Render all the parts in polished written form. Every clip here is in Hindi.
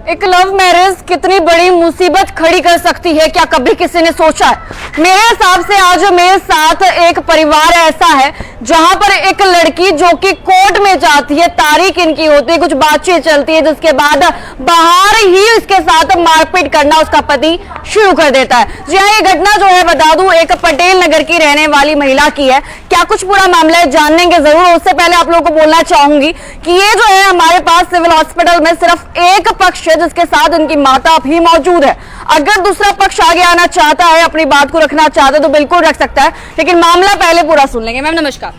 एक लव मैरिज कितनी बड़ी मुसीबत खड़ी कर सकती है, क्या कभी किसी ने सोचा है? मेरे हिसाब से आज मेरे साथ एक परिवार ऐसा है जहां पर एक लड़की जो कि कोर्ट में जाती है, तारीख इनकी होती है, कुछ बातचीत चलती है, जिसके बाद बाहर ही इसके साथ मारपीट करना उसका पति शुरू कर देता है। जी हाँ, ये घटना जो है बता दूं एक पटेल नगर की रहने वाली महिला की है। क्या कुछ पूरा मामला है जानेंगे जरूर। उससे पहले आप लोगों को बोलना चाहूंगी कि ये जो है हमारे पास सिविल हॉस्पिटल में सिर्फ एक पक्ष है जिसके साथ उनकी माता भी मौजूद है। अगर दूसरा पक्ष आगे आना चाहता है, अपनी बात को रखना चाहता है तो बिल्कुल रख सकता है, लेकिन मामला पहले पूरा सुन लेंगे। मैम नमस्कार।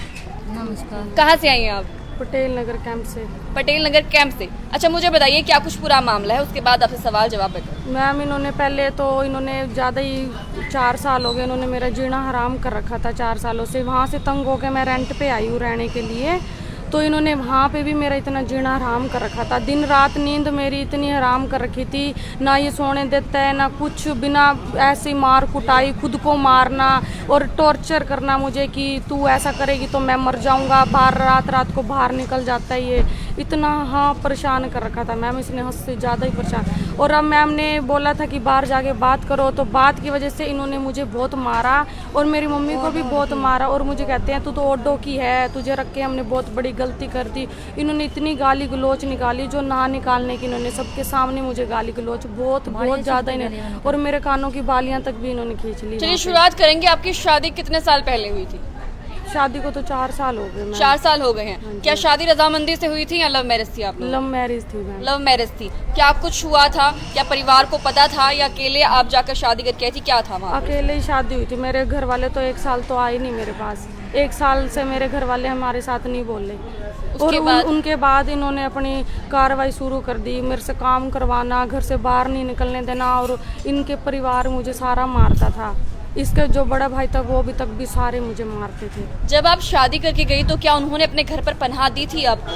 नमस्कार। कहाँ से आई हैं आप? पटेल नगर कैंप से। पटेल नगर कैंप से। अच्छा, मुझे बताइए क्या कुछ पूरा मामला है, उसके बाद आपसे सवाल जवाब करें। मैम इन्होंने पहले तो ज़्यादा ही 4 साल हो गए, इन्होंने मेरा जीना हराम कर रखा था। 4 सालों से वहाँ से तंग होकर मैं रेंट पे आई हूँ रहने के लिए, तो इन्होंने वहाँ पे भी मेरा इतना जीना हराम कर रखा था। दिन रात नींद मेरी इतनी हराम कर रखी थी, ना ये सोने देता है ना कुछ, बिना ऐसी मार कुटाई, खुद को मारना और टॉर्चर करना मुझे कि तू ऐसा करेगी तो मैं मर जाऊँगा। बाहर रात को बाहर निकल जाता है ये, इतना हाँ परेशान कर रखा था मैम इसने, हद से ज़्यादा ही परेशान। और अब मैम ने बोला था कि बाहर जाके बात करो, तो बात की वजह से इन्होंने मुझे बहुत मारा और मेरी मम्मी को भी बहुत मारा। और मुझे कहते हैं तू तो ओडो की है, तुझे रख के हमने बहुत बड़ी गलती कर दी। इन्होंने इतनी गाली गलोच निकाली जो ना निकालने की, इन्होंने सबके सामने मुझे गाली गलोच बहुत ज़्यादा इन्हें, और मेरे कानों की बालियाँ तक भी इन्होंने खींच ली। चलिए शुरुआत करेंगे, आपकी शादी कितने साल पहले हुई थी? शादी को तो 4 साल हो गए। 4 साल हो गए हैं। क्या शादी रजामंदी से हुई थी या लव मैरिज थी? आप लव मैरिज थी मैम। लव मैरिज थी। क्या कुछ हुआ था? क्या परिवार को पता था या अकेले आप जाकर शादी करके आई थी? क्या था वहाँ? अकेले ही शादी हुई थी। मेरे घर वाले तो 1 साल तो आए नहीं मेरे पास। 1 साल से मेरे घर वाले हमारे साथ नहीं बोले। और उनके बाद इन्होंने अपनी कार्रवाई शुरू कर दी, मेरे से काम करवाना, घर से बाहर नहीं निकलने देना। और इनके परिवार मुझे सारा मारता था। इसका जो बड़ा भाई था वो भी सारे मुझे मारते थे। जब आप शादी करके गई तो क्या उन्होंने अपने घर पर पनाह दी थी आपको?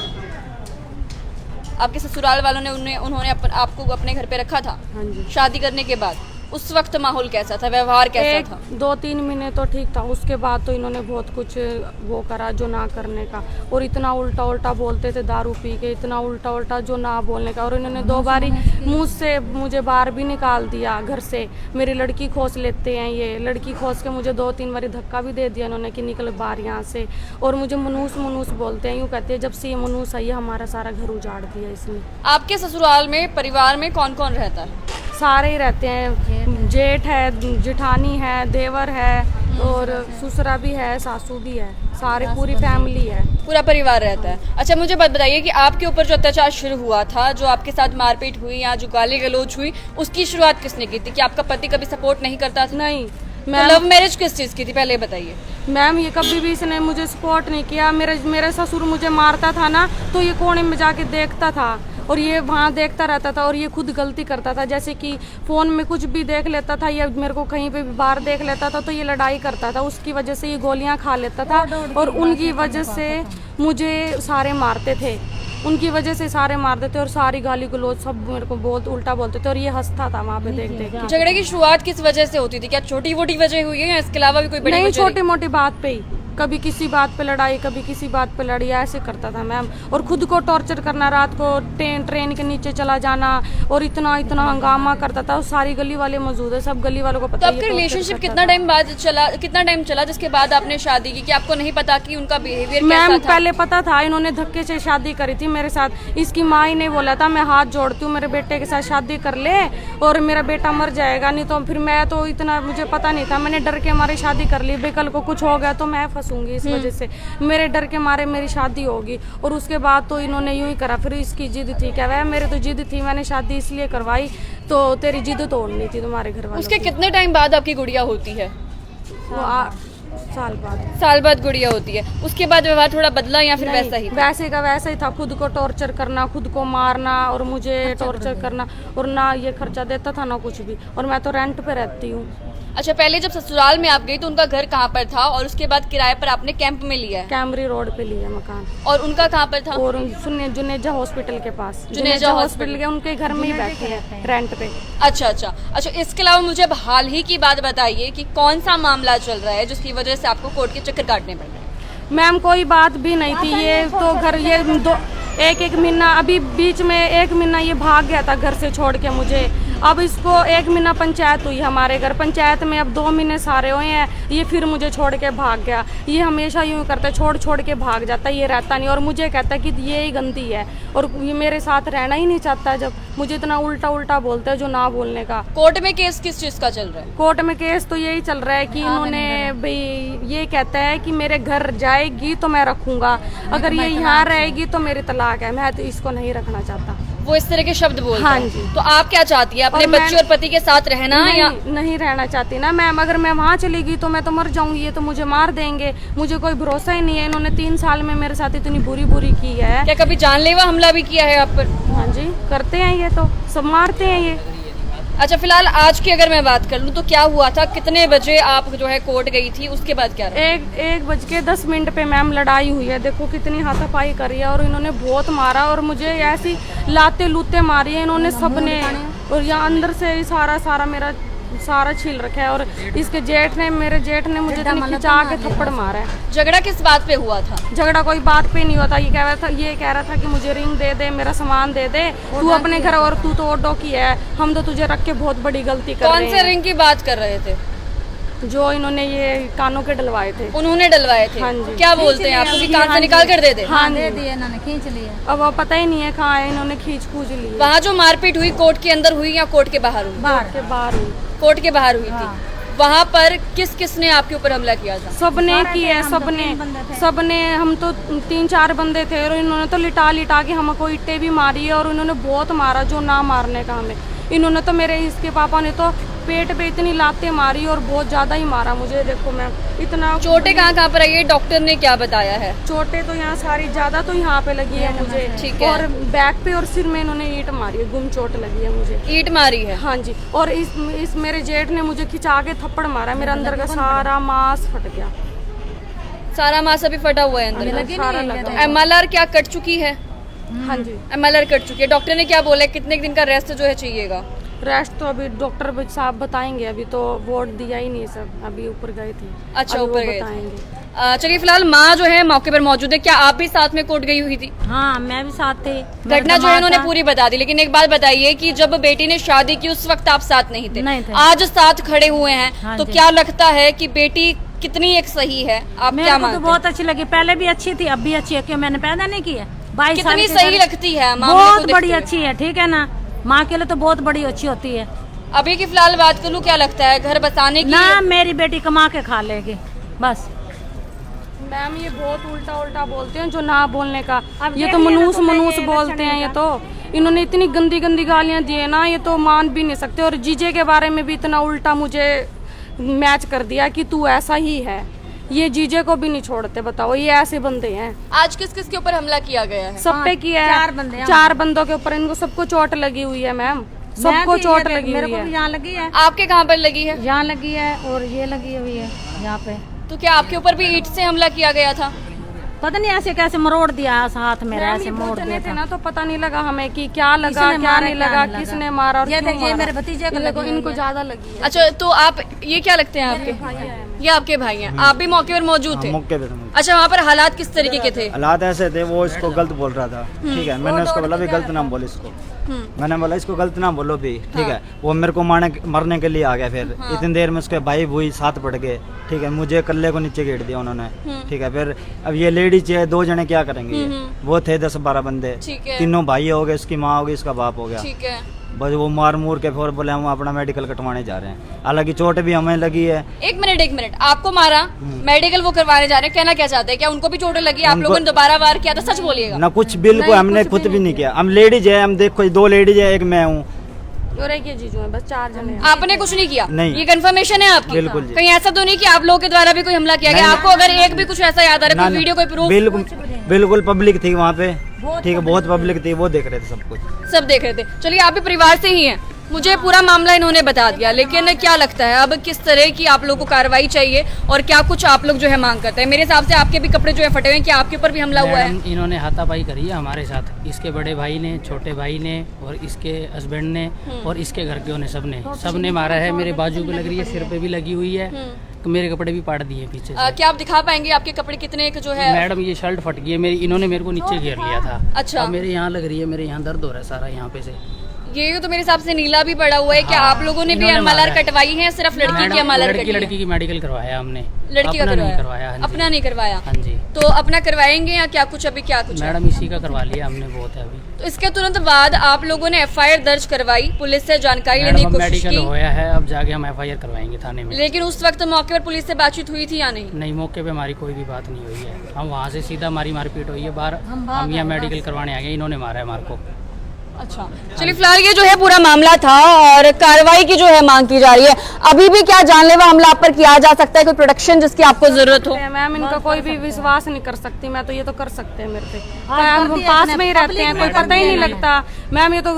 आपके ससुराल वालों ने उन्होंने आपको अपने घर पे रखा था? हाँ जी। शादी करने के बाद उस वक्त माहौल कैसा था, व्यवहार कैसा था? 2-3 महीने तो ठीक था, उसके बाद तो इन्होंने बहुत कुछ वो करा जो ना करने का। और इतना उल्टा बोलते थे दारू पी के, इतना उल्टा जो ना बोलने का। और इन्होंने 2 बारी मुँह से मुझे बाहर भी निकाल दिया घर से। मेरी लड़की खोस लेते हैं ये, लड़की खोस के मुझे 2-3 बारी धक्का भी दे दिया इन्होंने कि निकल बाहर यहाँ से। और मुझे मनूस बोलते हैं, यूँ कहते हैं जब से ये मनूस आई है हमारा सारा घर उजाड़ दिया इसने। आपके ससुराल में परिवार में कौन कौन रहता है? सारे ही रहते हैं, जेठ है, जेठानी है, देवर है और ससुरा भी है, सासू भी है, सारे पूरी फैमिली है, पूरा परिवार रहता है। अच्छा, मुझे बात बताइए कि आपके ऊपर जो अत्याचार शुरू हुआ था, जो आपके साथ मारपीट हुई या जो गाली गलौज हुई, उसकी शुरुआत किसने की थी? कि आपका पति कभी सपोर्ट नहीं करता था? नहीं तो लव मैरिज किस चीज़ की थी पहले बताइए। मैम ये कभी भी इसने मुझे सपोर्ट नहीं किया। मेरे ससुर मुझे मारता था ना, तो ये कोने में जाके देखता था और ये वहाँ देखता रहता था। और ये खुद गलती करता था, जैसे कि फ़ोन में कुछ भी देख लेता था या मेरे को कहीं पे भी बाहर देख लेता था तो ये लड़ाई करता था। उसकी वजह से ये गोलियां खा लेता था और उनकी वजह से मुझे सारे मारते थे, उनकी वजह से सारे मारते थे और सारी गाली गलौज सब मेरे को बहुत उल्टा बोलते थे। और ये हंसता था वहाँ पे देख के। झगड़े की शुरुआत किस वजह से होती थी? क्या छोटी मोटी वजह हुई है या इसके अलावा भी कोई बड़ी? नहीं, छोटी मोटी बात पे ही, कभी किसी बात पे लड़ाई, कभी किसी बात पे लड़ाई, ऐसे करता था मैम। और खुद को टॉर्चर करना, रात को ट्रेन के नीचे चला जाना और इतना हंगामा करता था। सारी गली वाले मौजूद है, सब गली वालों को पता है। तो आपका रिलेशनशिप कितना टाइम चला जिसके बाद आपने शादी की? कि आपको नहीं पता कि उनका बिहेवियर कैसा था? मैम पहले पता था, इन्होंने धक्के से शादी करी थी मेरे साथ। इसकी माँ ही ने बोला था मैं हाथ जोड़ती हूँ मेरे बेटे के साथ शादी कर ले और मेरा बेटा मर जाएगा, नहीं तो फिर मैं तो इतना मुझे पता नहीं था, मैंने डर के मारे शादी कर ली। कल को कुछ हो गया तो मैं फंसूंगी, इस वजह से मेरे डर के मारे मेरी शादी होगी। और उसके बाद तो इन्होंने यूं ही करा। फिर इसकी जिद थी, क्या वह मेरे तो जिद थी, मैंने शादी इसलिए करवाई तो तेरी जिद तोड़नी थी तुम्हारे घर वालों। उसके कितने टाइम बाद आपकी गुड़िया होती है? वो साल बाद गुड़िया होती है। उसके बाद व्यवहार थोड़ा बदला या फिर वैसा ही? वैसे का वैसा ही था, खुद को टॉर्चर करना, खुद को मारना और मुझे टॉर्चर करना। और ना ये खर्चा देता था ना कुछ भी, और मैं तो रेंट पे रहती हूँ। अच्छा, पहले जब ससुराल में आप गई तो उनका घर कहाँ पर था और उसके बाद किराए पर आपने कैंप में लिया है? कैमरी रोड पे लिया मकान। और उनका कहाँ पर था? और जुनेजा हॉस्पिटल के पास, जुनेजा हॉस्पिटल के उनके घर में ही बैठे हैं रेंट पे। अच्छा, इसके अलावा मुझे अब हाल ही की बात बताइए कि कौन सा मामला चल रहा है जिसकी वजह से आपको कोर्ट के चक्कर काटने पड़ रहे हैं? मैम कोई बात भी नहीं थी, ये तो घर एक महीना अभी बीच में 1 महीना ये भाग गया था घर से छोड़ के मुझे। अब इसको 1 महीना पंचायत हुई हमारे घर, पंचायत में अब 2 महीने सारे हुए हैं, ये फिर मुझे छोड़ के भाग गया। ये हमेशा यूँ करता है, छोड़ के भाग जाता है, ये रहता नहीं और मुझे कहता है कि ये ही गंदी है और ये मेरे साथ रहना ही नहीं चाहता है। जब मुझे इतना उल्टा बोलता है जो ना बोलने का। कोर्ट में केस किस चीज का चल रहा है? कोर्ट में केस तो यही चल रहा है कि इन्होंने भाई ये कहता है कि मेरे घर जाएगी तो मैं रखूंगा, अगर ये यहाँ रहेगी तो मेरी तलाक है, मैं तो इसको नहीं रखना चाहता। वो इस तरह के शब्द बोलते हाँ हैं। जी। तो आप क्या चाहती है, अपने और बच्चे और पति के साथ रहना या नहीं रहना चाहती ना मैम। अगर मैं वहाँ चली गई तो मैं तो मर जाऊंगी, ये तो मुझे मार देंगे, मुझे कोई भरोसा ही नहीं है। इन्होंने 3 साल में मेरे साथ इतनी बुरी की है। क्या कभी जानलेवा हमला भी किया है आप पर? हाँ जी, करते हैं, ये तो सब मारते हैं ये। अच्छा, फिलहाल आज की अगर मैं बात कर लूँ तो क्या हुआ था, कितने बजे आप जो है कोर्ट गई थी, उसके बाद क्या रहा? 1:10 पे मैम लड़ाई हुई है। देखो कितनी हाथापाई करी है और इन्होंने बहुत मारा और मुझे ऐसी लाते लूते मारी है इन्होंने सबने। और यहाँ अंदर से सारा मेरा सारा छील रखा है और इसके मेरे जेठ ने मुझे खिंचा के थप्पड़ मारा है। झगड़ा किस बात पे हुआ था? झगड़ा कोई बात पे नहीं हुआ था। ये कह रहा था कि मुझे रिंग दे दे, मेरा सामान दे दे, तू अपने घर, और तू तो ऑटो की है, हम तो तुझे रख के बहुत बड़ी गलती कर रहे हैं। कौन से रिंग की बात कर रहे थे? जो इन्होंने ये कानों के डलवाए थे। उन्होंने डलवाए थे? हाँ जी। क्या बोलते हैं आपको कि कान से निकाल कर दे दे? हाँ दे दिए इन्होंने, खींच लिया। अब वो पता ही नहीं है कहाँ है, इन्होंने खींच ली। वहाँ जो मारपीट हुई कोर्ट के अंदर हुई या कोर्ट के बाहर हुई? बाहर हुई। कोर्ट के बाहर हुई थी। वहाँ पर किसने आपके ऊपर हमला किया था? सबने किया, सबने। हम तो 3-4 बंदे थे और इन्होंने तो लिटा के हमको ईंटें भी मारी है और इन्होंने बहुत मारा जो ना मारने का हमें। इन्होंने तो इसके पापा ने तो पेट पे इतनी लातें मारी और बहुत ज्यादा ही मारा मुझे। देखो मैम, इतना चोटें कहाँ पर आई है, डॉक्टर ने क्या बताया है? चोटें तो यहाँ सारी ज्यादा तो यहाँ पे लगी है मुझे, ठीक है। और बैक पे और सिर में इन्होंने ईंट मारी है, गुम चोट लगी है मुझे। ईंट मारी है? हाँ जी। और इस मेरे जेठ ने मुझे खिंचा के थप्पड़ मारा, मेरे अंदर का सारा मांस फट गया। सारा मांस अभी फटा हुआ है अंदर? सारा लगा। MLR क्या कट चुकी है? हाँ जी, MLR कट चुकी है। डॉक्टर ने क्या बोला, कितने दिन का रेस्ट जो है चाहिएगा? रेस्ट तो अभी डॉक्टर साहब बताएंगे, अभी तो वोट दिया ही नहीं सब, अभी ऊपर गए थे। अच्छा, ऊपर गए बताएंगे। चलिए, फिलहाल माँ जो है मौके पर मौजूद है, क्या आप भी साथ में कोर्ट गई हुई थी? हाँ, मैं भी साथ थी। घटना जो है उन्होंने पूरी बता दी, लेकिन एक बात बताइए कि जब बेटी ने शादी की उस वक्त आप साथ नहीं थे, आज साथ खड़े हुए हैं, हाँ तो जी। क्या लगता है कि बेटी कितनी एक सही है? आप क्या मानते तो बहुत अच्छी लगी, पहले भी अच्छी थी, अब भी अच्छी है, क्यों मैंने पैदा नहीं किया? 22 साल कितनी की सही सारी- लगती है? बहुत बड़ी अच्छी है, ठीक है ना। माँ के लिए तो बहुत बड़ी अच्छी होती है। अभी की फिलहाल बात करूँ, क्या लगता है घर बसाने की? ना, मेरी बेटी कमा के खा लेगी बस। मैम ये बहुत उल्टा बोलते हैं जो ना बोलने का। अब ये तो देख लिया ना, मनूस तो बोलते हैं। ये तो इन्होंने इतनी गंदी गालियां दी है ना, ये तो मान भी नहीं सकते। और जीजे के बारे में भी इतना उल्टा मुझे मैच कर दिया कि तू ऐसा ही है। ये जीजे को भी नहीं छोड़ते, बताओ, ये ऐसे बंदे हैं। आज किस किस के ऊपर हमला किया गया है? सब पे किया है, 4 बंदे हैं। 4 बंदों के ऊपर इनको सबको चोट लगी हुई है मैम, सबको चोट लगी मेरे हुई को भी है। यहाँ लगी है, आपके कहाँ पर लगी है? यहाँ लगी है और ये लगी हुई है यहाँ पे। तो क्या आपके ऊपर भी ईंट से हमला किया गया था? पता नहीं ऐसे कैसे मरोड़ दिया हाथ मेरा, ऐसे मोड़ जने दिया थे था। ना, तो पता नहीं लगा हमें कि क्या लगा किसने क्या मारा, नहीं क्या लगा, नहीं किसने लगा। मारा और ये क्यों देखिए, मारा। मेरे भतीजे को लगी हुई इनको है। ज्यादा लगी है। अच्छा, तो आप ये क्या लगते हैं आपके? ये आपके भाई हैं, आप भी मौके पर मौजूद थे? मौके पे था। अच्छा, वहाँ पर हालात किस तरीके के थे? हालात ऐसे थे, वो इसको गलत बोल रहा था, ठीक है। मैंने उसको बोला भी गलत नाम बोल इसको, मैंने बोला इसको गलत नाम बोलो भी, ठीक है। वो मेरे को मरने के लिए आ गया। फिर इतनी देर में उसके भाई भूई साथ पड़ गए, ठीक है। मुझे कल्ले को नीचे गिर दिया उन्होंने, ठीक है। फिर अब ये लेडीज है, 2 जने क्या करेंगे? वो थे 10-12 बंदे, ठीक है। तीनों भाई हो गए, उसकी माँ हो गई, इसका बाप हो गया। ठीक है। बस वो मार मूर के फिर बोले हम अपना मेडिकल कटवाने जा रहे हैं। हालांकि चोट भी हमें लगी है। एक मिनट, आपको मारा, मेडिकल वो करवाने जा रहे हैं, कहना क्या चाहते हैं? क्या उनको भी चोट लगी? आप लोगों ने दोबारा वार किया? तो सच बोलिएगा। ना कुछ, बिल्कुल हमने खुद भी नहीं किया। हम लेडीज है, हम देखो 2 लेडीज है, एक मैं हूँ। और एक ये जीजू है, बस 4 जने हैं। आपने कुछ नहीं किया? नहीं। ये कंफर्मेशन है आपकी? बिल्कुल जी। कहीं ऐसा तो नहीं कि आप लोगों के द्वारा भी कोई हमला किया गया? आपको अगर एक भी कुछ ऐसा याद आ रहा है, कोई वीडियो, कोई प्रूफ? बिल्कुल पब्लिक थी वहाँ पे, ठीक है, बहुत पब्लिक थी, वो देख रहे थे सब कुछ। सब देख रहे थे। चलिए, आप भी परिवार से ही हैं, मुझे पूरा मामला इन्होंने बता दिया, लेकिन क्या लगता है अब किस तरह की आप लोगों को कार्रवाई चाहिए और क्या कुछ आप लोग जो है मांग करते हैं? मेरे हिसाब से आपके भी कपड़े जो है फटे हुए हैं, क्या आपके ऊपर भी हमला हुआ है? इन्होंने हाथापाई करी है हमारे साथ, इसके बड़े भाई ने, छोटे भाई ने और इसके हस्बैंड ने और इसके घर के ने सबने मारा है। मेरे बाजू पे लग रही है, सिर पे भी लगी हुई है, मेरे कपड़े भी पाट दिए पीछे से। क्या आप दिखा पाएंगे आपके कपड़े कितने जो है? मैडम ये शर्ट फट गई है मेरी, इन्होंने मेरे को नीचे घेर लिया था। अच्छा। अब मेरे यहाँ लग रही है, मेरे यहाँ दर्द हो रहा है सारा यहाँ पे से। ये तो मेरे हिसाब से नीला भी पड़ा हुआ है। क्या हाँ, आप लोगों ने भी इन्होंने एमएलआर मारा है। कटवाई है? सिर्फ लड़की की मैडम, एमएलआर कटवाई है? लड़की की मेडिकल करवाया हमने, लड़की का अपना नहीं करवाया। हाँ जी। अपना नहीं करवाया। हाँ जी। तो अपना करवाएंगे या क्या कुछ अभी क्या कुछ है? मैडम इसी का करवा लिया हमने, बहुत है अभी। तो इसके तुरंत बाद आप लोगों ने एफआईआर दर्ज करवाई, पुलिस से जानकारी लेने की मैडम कोशिश मेडिकल की, होया है, अब जाके हम एफआईआर करवाएंगे थाने में। लेकिन उस वक्त मौके पर पुलिस से बातचीत हुई थी या नहीं? नहीं, मौके पे हमारी कोई भी बात नहीं हुई है। हम वहाँ से सीधा हमारी मारपीट हुई है बाहर, हम यहाँ मेडिकल करवाने आ गए, इन्होंने मारा है हमारे को। अच्छा, चलिए फिलहाल ये जो है पूरा मामला था और कार्रवाई की जो है मांग की जा रही है। अभी भी क्या जानलेवा हमला आप पर किया जा सकता है? कोई प्रोटेक्शन जिसकी आपको जरूरत हो? मैम इनका कोई भी विश्वास नहीं कर सकती मैं, तो ये तो कर सकते हैं मेरे पे। हम पास में ही रहते हैं, कोई पता ही नहीं लगता। मैम ये तो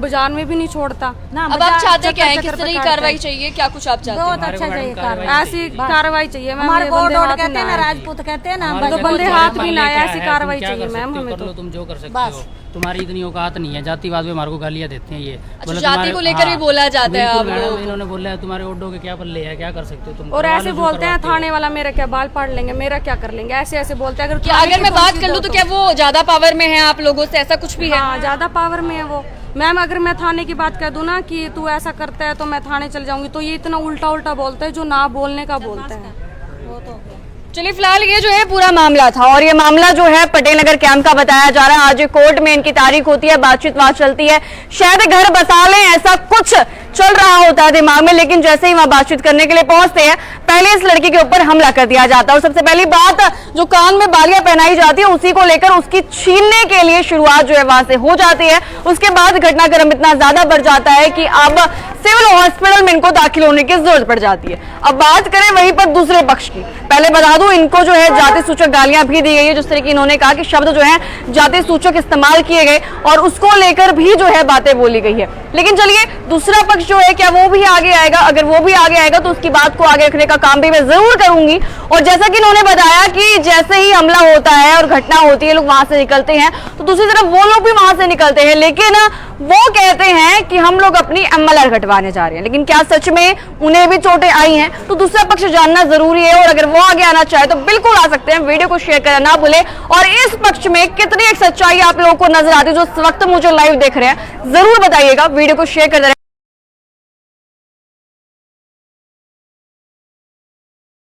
बाजार में भी नहीं छोड़ता। अब आप चाहते क्या है? किस तरह की कार्रवाई चाहिए? क्या कुछ आप चाहते हैं? बहुत अच्छा चाहिए कार्रवाई। ऐसी कार्रवाई चाहिए मैम। हमारे ये गोड बंदे वोड हाथ कहते हैं ना, ना आए। राजपूत कहते हैं ना, हमारे तो को बंदे तो हाथ मान भी ले ना आए, क्या ऐसी है, कार्रवाई तुम क्या चाहिए कर मैम सकते हो, हमें कर तो। लो, तुम जो कर सकते हो। तुम्हारी इतनी औकात नहीं है, जातिवाद में हमारे को गालियां देते हैं ये। बोले जाति तुम्हारे- को लेकर भी बोला जाता है बिल्कुल आप मैडम, लोगों को। इन्होंने बोला है तुम्हारे ओडो के क्या पल्ले है, क्या कर सकते हो तुम। और करवा ऐसे लो जो बोलते हैं करवाते हो। थाने वाला मेरे क्या बाल पाड़ लेंगे, मेरा क्या कर लेंगे, ऐसे ऐसे बोलते हैं। क्या अगर मैं बात कर लूँ तो क्या वो ज्यादा पावर में है आप लोगों से? ऐसा कुछ भी है? हाँ, ज्यादा पावर में है वो। मैम अगर मैं थाने की बात कह दूं ना कि तू ऐसा करता है तो मैं थाने चल जाऊंगी, तो ये इतना उल्टा उल्टा बोलते हैं जो ना बोलने का बोलते हैं। चलिए फिलहाल ये जो है पूरा मामला था और ये मामला जो है पटेल नगर कैंप का बताया जा रहा है। आज कोर्ट में इनकी तारीख होती है, बातचीत वहां चलती है, शायद घर बसा लें ऐसा कुछ चल रहा होता है दिमाग में, लेकिन जैसे ही वहां बातचीत करने के लिए पहुंचते हैं पहले इस लड़की के ऊपर हमला कर दिया जाता है। और सबसे पहली बात, जो कान में बालियां पहनाई जाती है उसी को लेकर उसकी छीनने के लिए शुरुआत जो है वहां से हो जाती है। उसके बाद घटनाक्रम इतना ज्यादा बढ़ जाता है कि अब सिविल हॉस्पिटल में इनको दाखिल होने की जरूरत पड़ जाती है। अब बात करें वहीं पर दूसरे पक्ष की, पहले बता दूं इनको जो है जाति सूचक गालियां भी दी गई है, जिस तरह की इन्होंने कहा कि शब्द जो है जाति सूचक इस्तेमाल किए गए और उसको लेकर भी जो है बातें बोली गई है। लेकिन चलिए दूसरा पक्ष जो है क्या वो भी आगे आएगा? अगर वो भी आगे आएगा तो उसकी बात को आगे रखने का काम भी मैं जरूर करूंगी। और जैसा कि इन्होंने बताया कि जैसे ही हमला होता है और घटना होती है लोग वहां से निकलते हैं, तो दूसरी तरफ वो लोग भी वहां से निकलते हैं, लेकिन वो कहते हैं कि हम लोग अपनी एमएलआर घटवाने जा रहे हैं। लेकिन क्या सच में उन्हें भी चोटें आई हैं? तो दूसरा पक्ष जानना जरूरी है और अगर वो आगे आना चाहे तो बिल्कुल आ सकते हैं। वीडियो को शेयर करना ना भूले और इस पक्ष में कितनी एक सच्चाई आप लोगों को नजर आती है जो इस वक्त मुझे लाइव देख रहे हैं, जरूर बताइएगा। वीडियो को शेयर कर